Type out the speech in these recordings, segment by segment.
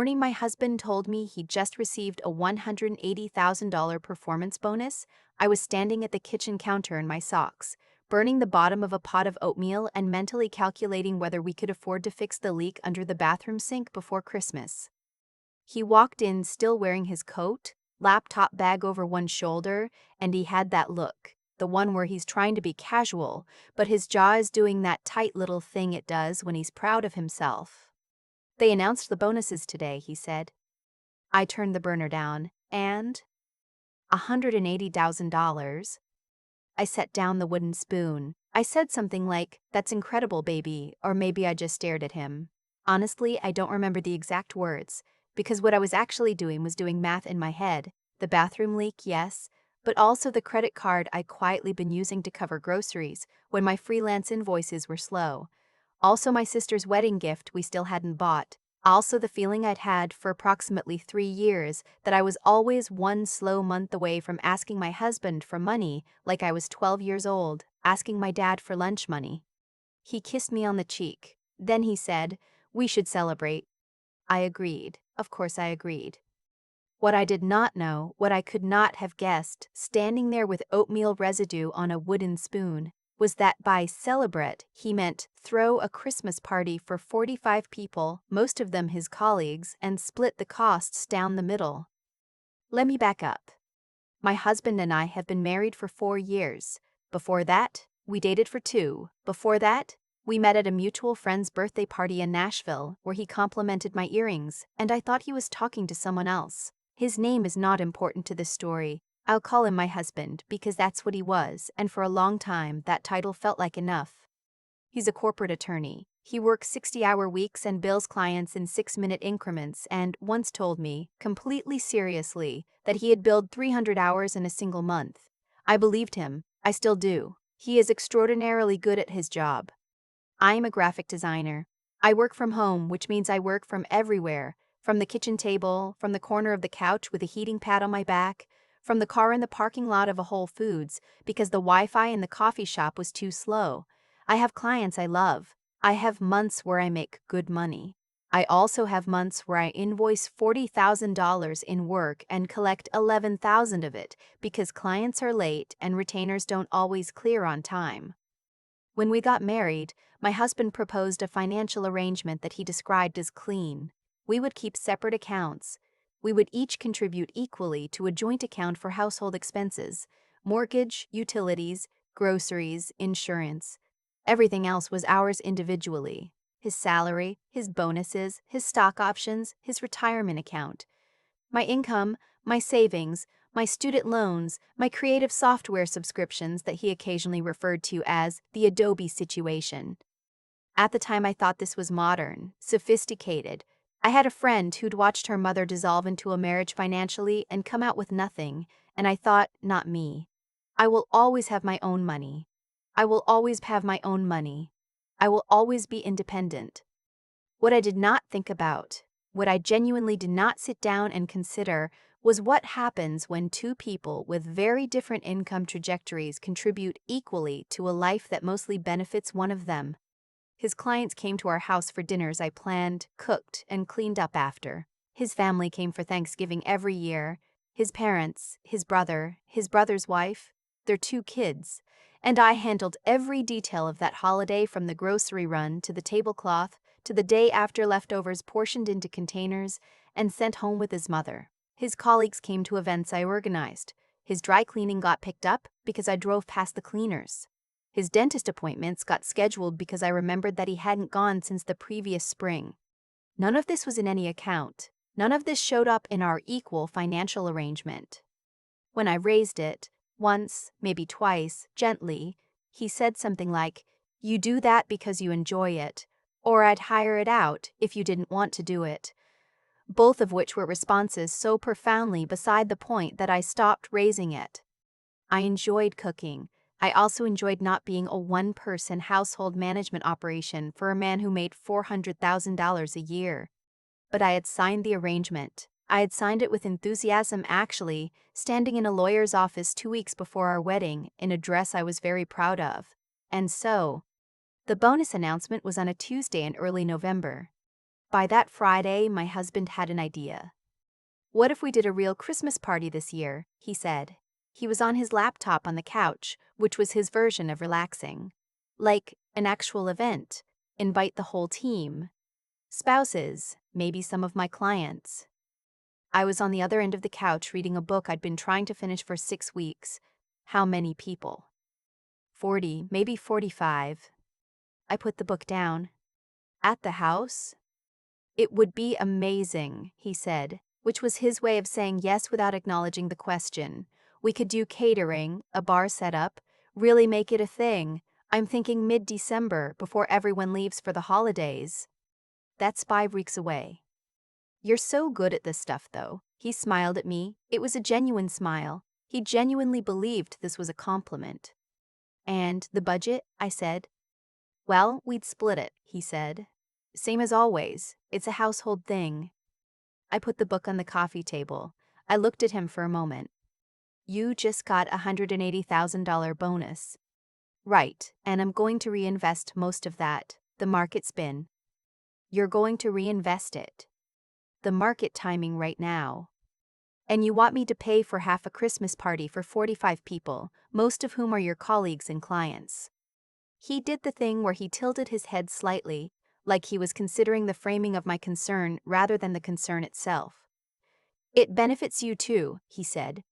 morning my husband told me he just received a $180,000 performance bonus, I was standing at the kitchen counter in my socks, burning the bottom of a pot of oatmeal and mentally calculating whether we could afford to fix the leak under the bathroom sink before Christmas. He walked in still wearing his coat, laptop bag over one shoulder, and he had that look, the one where he's trying to be casual, but his jaw is doing that tight little thing it does when he's proud of himself. "They announced the bonuses today," he said. I turned the burner down, and $180,000. I set down the wooden spoon. I said something like, "That's incredible, baby," or maybe I just stared at him. Honestly, I don't remember the exact words, because what I was actually doing was doing math in my head. The bathroom leak, yes, but also the credit card I'd quietly been using to cover groceries when my freelance invoices were slow. Also my sister's wedding gift we still hadn't bought. Also the feeling I'd had for approximately 3 years that I was always one slow month away from asking my husband for money like I was 12 years old, asking my dad for lunch money. He kissed me on the cheek. Then he said, "We should celebrate." I agreed. Of course I agreed. What I did not know, what I could not have guessed, standing there with oatmeal residue on a wooden spoon, was that by celebrate he meant throw a Christmas party for 45 people, most of them his colleagues, and split the costs down the middle. Let me back up. My husband and I have been married for 4 years. Before that, we dated for 2. Before that, we met at a mutual friend's birthday party in Nashville, where he complimented my earrings, and I thought he was talking to someone else. His name is not important to this story. I'll call him my husband because that's what he was, and for a long time that title felt like enough. He's a corporate attorney. He works 60-hour weeks and bills clients in 6-minute increments and once told me, completely seriously, that he had billed 300 hours in a single month. I believed him. I still do. He is extraordinarily good at his job. I am a graphic designer. I work from home, which means I work from everywhere, from the kitchen table, from the corner of the couch with a heating pad on my back, from the car in the parking lot of a Whole Foods because the Wi-Fi in the coffee shop was too slow. I have clients I love. I have months where I make good money. I also have months where I invoice $40,000 in work and collect $11,000 of it because clients are late and retainers don't always clear on time. When we got married, my husband proposed a financial arrangement that he described as clean. We would keep separate accounts. We would each contribute equally to a joint account for household expenses, mortgage, utilities, groceries, insurance. Everything else was ours individually. His salary, his bonuses, his stock options, his retirement account. My income, my savings, my student loans, my creative software subscriptions that he occasionally referred to as the Adobe situation. At the time I thought this was modern, sophisticated. I had a friend who'd watched her mother dissolve into a marriage financially and come out with nothing, and I thought, not me. I will always have my own money. I will always have my own money. I will always be independent. What I did not think about, what I genuinely did not sit down and consider, was what happens when two people with very different income trajectories contribute equally to a life that mostly benefits one of them. His clients came to our house for dinners I planned, cooked, and cleaned up after. His family came for Thanksgiving every year. His parents, his brother, his brother's wife, their 2 kids. And I handled every detail of that holiday from the grocery run to the tablecloth to the day after leftovers portioned into containers and sent home with his mother. His colleagues came to events I organized. His dry cleaning got picked up because I drove past the cleaners. His dentist appointments got scheduled because I remembered that he hadn't gone since the previous spring. None of this was in any account. None of this showed up in our equal financial arrangement. When I raised it, once, maybe twice, gently, he said something like, "You do that because you enjoy it," or "I'd hire it out if you didn't want to do it." Both of which were responses so profoundly beside the point that I stopped raising it. I enjoyed cooking. I also enjoyed not being a one-person household management operation for a man who made $400,000 a year. But I had signed the arrangement. I had signed it with enthusiasm actually, standing in a lawyer's office 2 weeks before our wedding in a dress I was very proud of. And so, the bonus announcement was on a Tuesday in early November. By that Friday, my husband had an idea. "What if we did a real Christmas party this year?" he said. He was on his laptop on the couch, which was his version of relaxing. Like an actual event. Invite the whole team. Spouses, maybe some of my clients. I was on the other end of the couch reading a book I'd been trying to finish for 6 weeks. How many people? 40, maybe 45. I put the book down. At the house? "It would be amazing," he said, which was his way of saying yes without acknowledging the question. "We could do catering, a bar setup, really make it a thing. I'm thinking mid-December, before everyone leaves for the holidays." That's 5 weeks away. "You're so good at this stuff, though." He smiled at me. It was a genuine smile. He genuinely believed this was a compliment. "And the budget?" I said. "Well, we'd split it," he said. "Same as always. It's a household thing." I put the book on the coffee table. I looked at him for a moment. "You just got a $180,000 bonus." "Right, and I'm going to reinvest most of that. The market's been." "You're going to reinvest it?" "The market timing right now." "And you want me to pay for half a Christmas party for 45 people, most of whom are your colleagues and clients." He did the thing where he tilted his head slightly, like he was considering the framing of my concern rather than the concern itself. "It benefits you too," he said.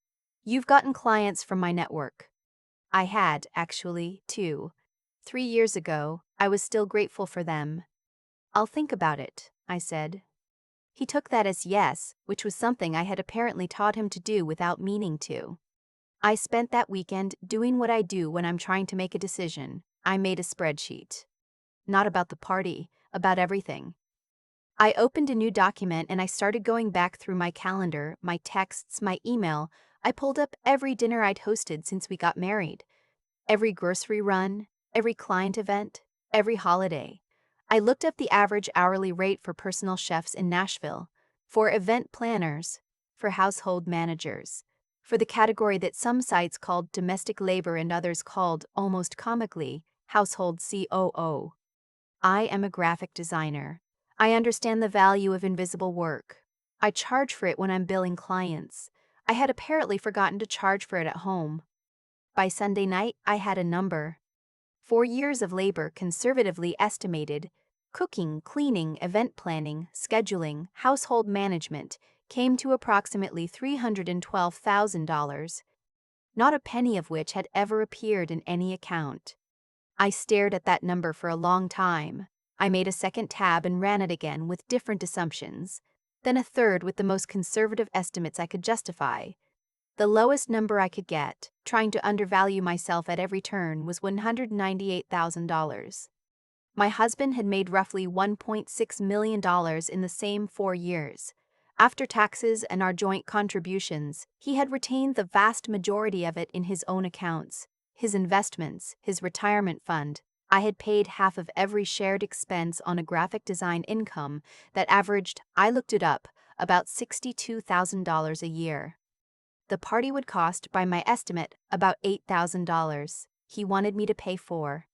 "You've gotten clients from my network." I had, actually, too. 3 years ago, I was still grateful for them. "I'll think about it," I said. He took that as yes, which was something I had apparently taught him to do without meaning to. I spent that weekend doing what I do when I'm trying to make a decision. I made a spreadsheet. Not about the party, about everything. I opened a new document and I started going back through my calendar, my texts, my email. I pulled up every dinner I'd hosted since we got married. Every grocery run, every client event, every holiday. I looked up the average hourly rate for personal chefs in Nashville, for event planners, for household managers, for the category that some sites called domestic labor and others called, almost comically, household COO. I am a graphic designer. I understand the value of invisible work. I charge for it when I'm billing clients. I had apparently forgotten to charge for it at home. By Sunday night, I had a number. 4 years of labor conservatively estimated, cooking, cleaning, event planning, scheduling, household management, came to approximately $312,000, not a penny of which had ever appeared in any account. I stared at that number for a long time. I made a second tab and ran it again with different assumptions, then a third with the most conservative estimates I could justify. The lowest number I could get, trying to undervalue myself at every turn, was $198,000. My husband had made roughly $1.6 million in the same 4 years. After taxes and our joint contributions, he had retained the vast majority of it in his own accounts, his investments, his retirement fund. I had paid half of every shared expense on a graphic design income that averaged, I looked it up, about $62,000 a year. The party would cost, by my estimate, about $8,000. He wanted me to pay $4,000.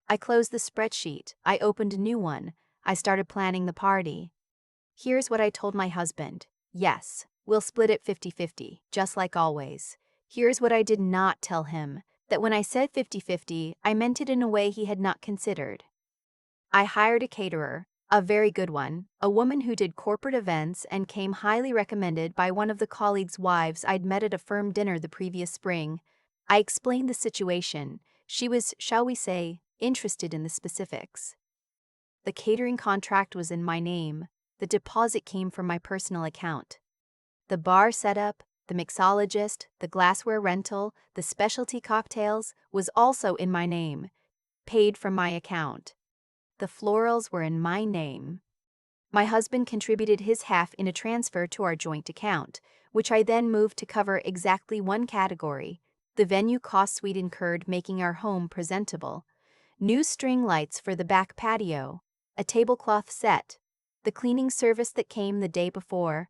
I closed the spreadsheet. I opened a new one. I started planning the party. Here's what I told my husband. Yes, we'll split it 50-50, just like always. Here's what I did not tell him, that when I said 50-50, I meant it in a way he had not considered. I hired a caterer, a very good one, a woman who did corporate events and came highly recommended by one of the colleagues' wives I'd met at a firm dinner the previous spring. I explained the situation. She was, shall we say, interested in the specifics. The catering contract was in my name. The deposit came from my personal account. The bar setup, the mixologist, the glassware rental, the specialty cocktails was also in my name, paid from my account. The florals were in my name. My husband contributed his half in a transfer to our joint account, which I then moved to cover exactly one category, the venue costs we'd incurred making our home presentable. New string lights for the back patio, a tablecloth set, the cleaning service that came the day before.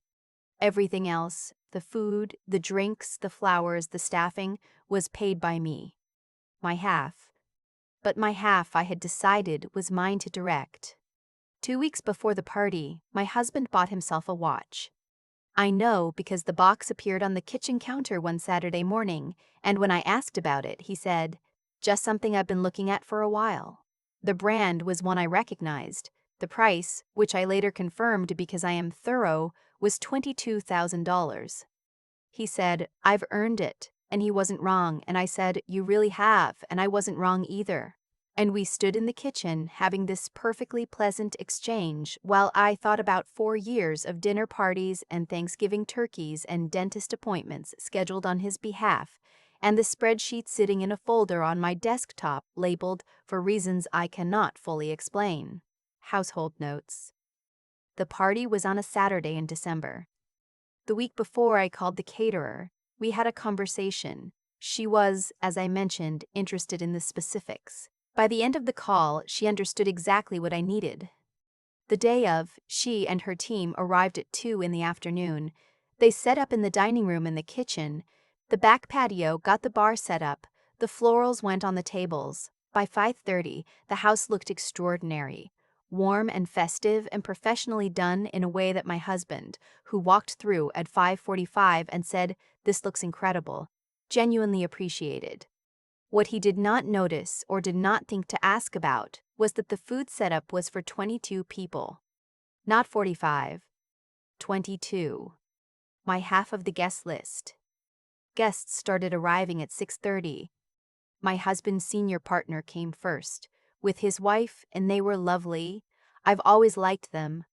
Everything else, the food, the drinks, the flowers, the staffing, was paid by me. My half. But my half, I had decided, was mine to direct. 2 weeks before the party, my husband bought himself a watch. I know because the box appeared on the kitchen counter one Saturday morning, and when I asked about it, he said, "Just something I've been looking at for a while." The brand was one I recognized. The price, which I later confirmed because I am thorough, was $22,000. He said, "I've earned it," and he wasn't wrong, and I said, "You really have," and I wasn't wrong either. And we stood in the kitchen having this perfectly pleasant exchange while I thought about 4 years of dinner parties and Thanksgiving turkeys and dentist appointments scheduled on his behalf, and the spreadsheet sitting in a folder on my desktop labeled "for reasons I cannot fully explain." Household notes. The party was on a Saturday in December. The week before I called the caterer, we had a conversation. She was, as I mentioned, interested in the specifics. By the end of the call, she understood exactly what I needed. The day of, she and her team arrived at 2 in the afternoon. They set up in the dining room and the kitchen. The back patio got the bar set up. The florals went on the tables. By 5:30, the house looked extraordinary. Warm and festive and professionally done in a way that my husband, who walked through at 5:45 and said, "This looks incredible," genuinely appreciated. What he did not notice or did not think to ask about was that the food setup was for 22 people. Not 45. 22. My half of the guest list. Guests started arriving at 6:30. My husband's senior partner came first, with his wife, and they were lovely. I've always liked them.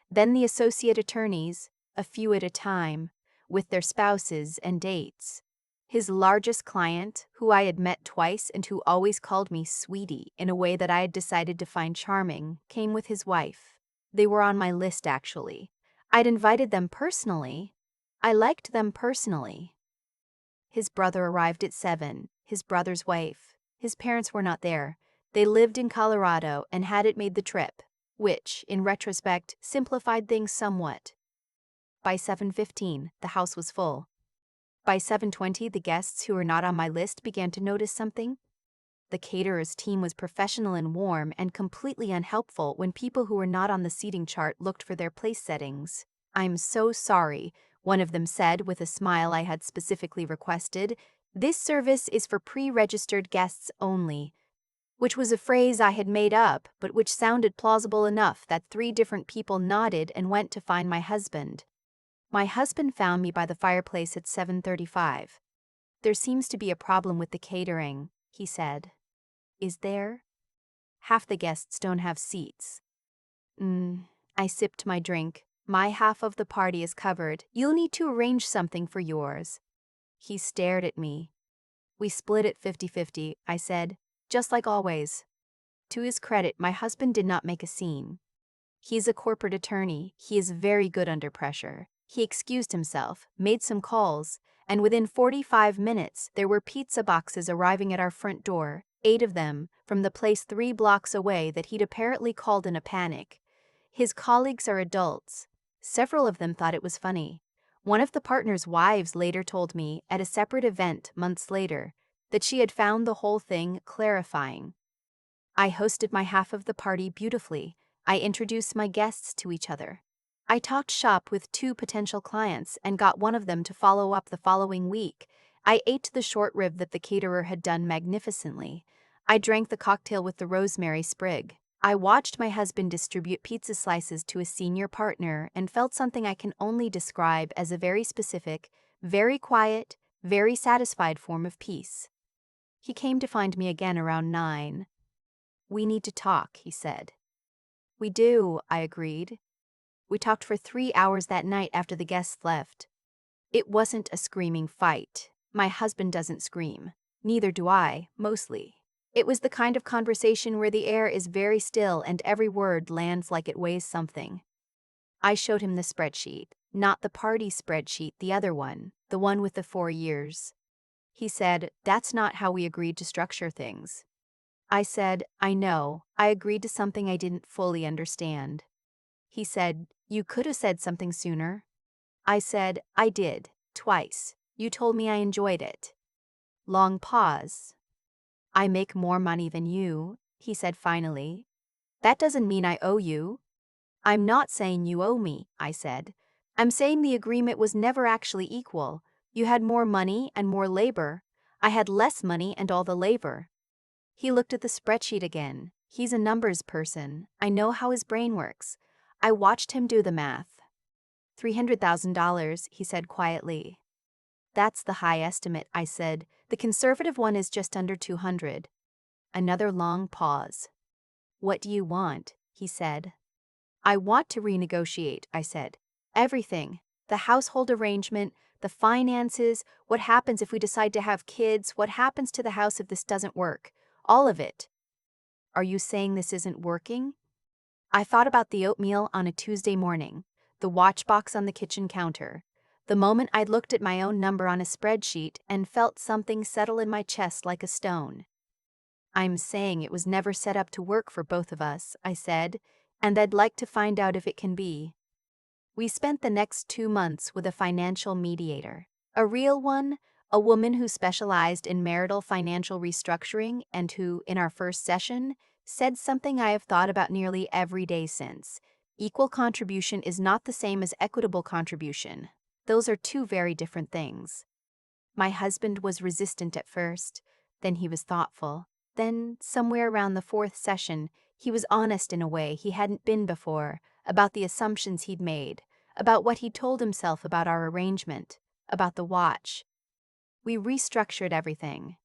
Then the associate attorneys, a few at a time, with their spouses and dates. His largest client, who I had met twice and who always called me sweetie in a way that I had decided to find charming, came with his wife. They were on my list, actually. I'd invited them personally. I liked them personally. His brother arrived at 7, his brother's wife. His parents were not there. They lived in Colorado and hadn't made the trip, which, in retrospect, simplified things somewhat. By 7:15, the house was full. By 7:20, the guests who were not on my list began to notice something. The caterer's team was professional and warm and completely unhelpful when people who were not on the seating chart looked for their place settings. "I'm so sorry," one of them said with a smile I had specifically requested. "This service is for pre-registered guests only," which was a phrase I had made up, but which sounded plausible enough that 3 different people nodded and went to find my husband. My husband found me by the fireplace at 7:35. "There seems to be a problem with the catering," he said. "Is there?" "Half the guests don't have seats." I sipped my drink. "My half of the party is covered. You'll need to arrange something for yours." He stared at me. "We split it 50-50, I said, just like always. To his credit, my husband did not make a scene. He's a corporate attorney. He is very good under pressure. He excused himself, made some calls, and within 45 minutes, there were pizza boxes arriving at our front door, 8 of them, from the place 3 blocks away that he'd apparently called in a panic. His colleagues are adults. Several of them thought it was funny. One of the partners' wives later told me, at a separate event months later, that she had found the whole thing clarifying. I hosted my half of the party beautifully. I introduced my guests to each other. I talked shop with 2 potential clients and got one of them to follow up the following week. I ate the short rib that the caterer had done magnificently. I drank the cocktail with the rosemary sprig. I watched my husband distribute pizza slices to a senior partner and felt something I can only describe as a very specific, very quiet, very satisfied form of peace. He came to find me again around 9. "We need to talk," he said. "We do," I agreed. We talked for 3 hours that night after the guests left. It wasn't a screaming fight. My husband doesn't scream. Neither do I, mostly. It was the kind of conversation where the air is very still and every word lands like it weighs something. I showed him the spreadsheet, not the party spreadsheet, the other one, the one with the 4 years. He said, "That's not how we agreed to structure things." I said, "I know, I agreed to something I didn't fully understand." He said, "You could have said something sooner." I said, "I did, twice. You told me I enjoyed it." Long pause. "I make more money than you," he said finally. "That doesn't mean I owe you." I'm not saying you owe me, I said. I'm saying the agreement was never actually equal. You had more money and more labor. I had less money and all the labor. He looked at the spreadsheet again. He's a numbers person. I know how his brain works. I watched him do the math. $300,000, he said quietly. That's the high estimate, I said. The conservative one is just under 200. Another long pause. What do you want? He said. I want to renegotiate, I said. Everything. The household arrangement, the finances, what happens if we decide to have kids, what happens to the house if this doesn't work. All of it. Are you saying this isn't working? I thought about the oatmeal on a Tuesday morning, the watch box on the kitchen counter, the moment I looked at my own number on a spreadsheet and felt something settle in my chest like a stone. I'm saying it was never set up to work for both of us, I said, and I'd like to find out if it can be. We spent the next 2 months with a financial mediator, a real one, a woman who specialized in marital financial restructuring and who, in our first session, said something I have thought about nearly every day since. Equal contribution is not the same as equitable contribution. Those are two very different things. My husband was resistant at first, then he was thoughtful. Then, somewhere around the 4th session, he was honest in a way he hadn't been before, about the assumptions he'd made, about what he'd told himself about our arrangement, about the watch. We restructured everything.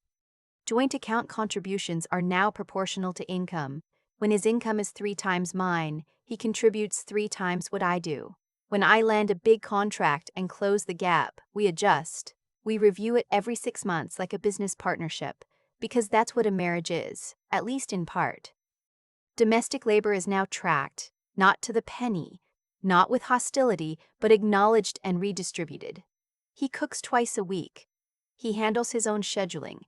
Joint account contributions are now proportional to income. When his income is 3 times mine, he contributes 3 times what I do. When I land a big contract and close the gap, we adjust. We review it every 6 months like a business partnership, because that's what a marriage is, at least in part. Domestic labor is now tracked, not to the penny, not with hostility, but acknowledged and redistributed. He cooks twice a week. He handles his own scheduling.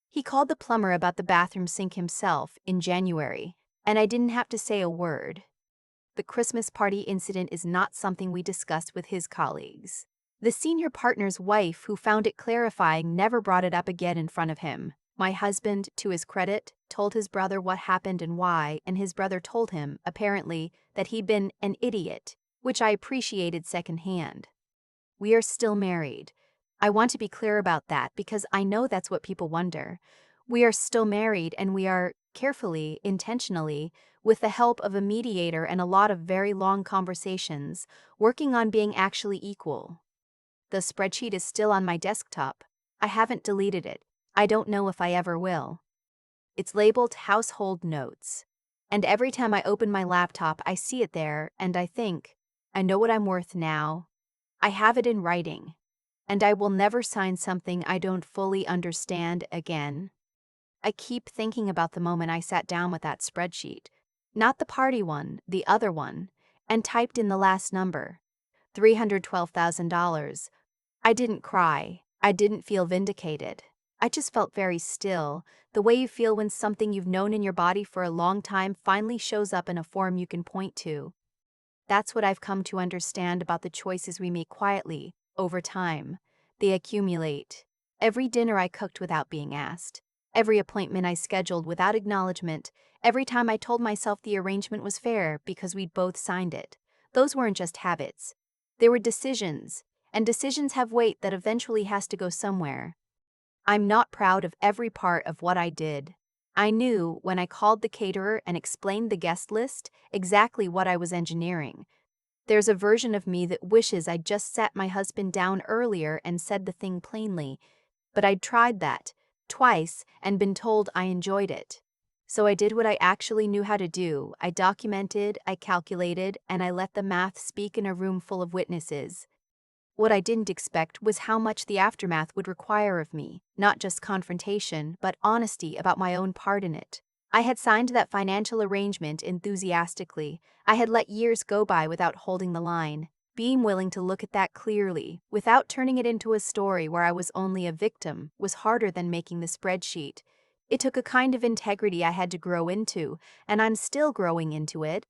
He called the plumber about the bathroom sink himself in January, and I didn't have to say a word. The Christmas party incident is not something we discussed with his colleagues. The senior partner's wife, who found it clarifying, never brought it up again in front of him. My husband, to his credit, told his brother what happened and why, and his brother told him, apparently, that he'd been an idiot, which I appreciated secondhand. We are still married. I want to be clear about that because I know that's what people wonder. We are still married and we are, carefully, intentionally, with the help of a mediator and a lot of very long conversations, working on being actually equal. The spreadsheet is still on my desktop. I haven't deleted it. I don't know if I ever will. It's labeled Household Notes. And every time I open my laptop, I see it there, and I think, I know what I'm worth now. I have it in writing. And I will never sign something I don't fully understand again. I keep thinking about the moment I sat down with that spreadsheet, not the party one, the other one, and typed in the last number, $312,000. I didn't cry. I didn't feel vindicated. I just felt very still, the way you feel when something you've known in your body for a long time finally shows up in a form you can point to. That's what I've come to understand about the choices we make quietly, over time. They accumulate. Every dinner I cooked without being asked. Every appointment I scheduled without acknowledgement. Every time I told myself the arrangement was fair because we'd both signed it. Those weren't just habits. They were decisions, and decisions have weight that eventually has to go somewhere. I'm not proud of every part of what I did. I knew, when I called the caterer and explained the guest list, exactly what I was engineering. There's a version of me that wishes I'd just sat my husband down earlier and said the thing plainly. But I'd tried that, twice, and been told I enjoyed it. So I did what I actually knew how to do. I documented, I calculated, and I let the math speak in a room full of witnesses. What I didn't expect was how much the aftermath would require of me, not just confrontation, but honesty about my own part in it. I had signed that financial arrangement enthusiastically. I had let years go by without holding the line. Being willing to look at that clearly, without turning it into a story where I was only a victim, was harder than making the spreadsheet. It took a kind of integrity I had to grow into, and I'm still growing into it.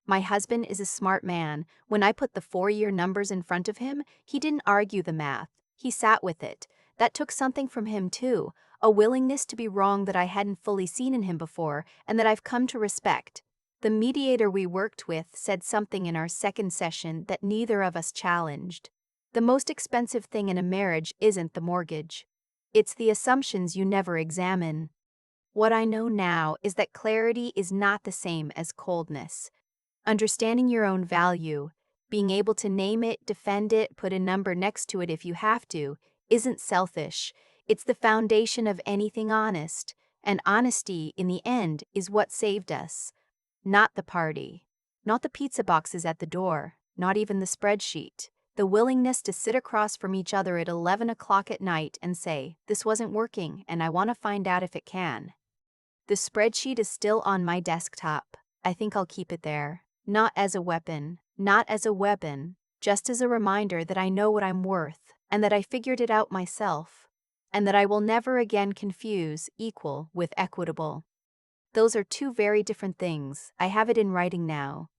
My husband is a smart man. When I put the 4-year numbers in front of him, he didn't argue the math. He sat with it. That took something from him too, a willingness to be wrong that I hadn't fully seen in him before and that I've come to respect. The mediator we worked with said something in our second session that neither of us challenged. The most expensive thing in a marriage isn't the mortgage. It's the assumptions you never examine. What I know now is that clarity is not the same as coldness. Understanding your own value, being able to name it, defend it, put a number next to it if you have to, isn't selfish. It's the foundation of anything honest, and honesty, in the end, is what saved us. Not the party. Not the pizza boxes at the door. Not even the spreadsheet. The willingness to sit across from each other at 11 o'clock at night and say, "This wasn't working, and I want to find out if it can." The spreadsheet is still on my desktop. I think I'll keep it there. Not as a weapon. Not as a weapon. Just as a reminder that I know what I'm worth, and that I figured it out myself, and that I will never again confuse equal with equitable. Those are two very different things. I have it in writing now.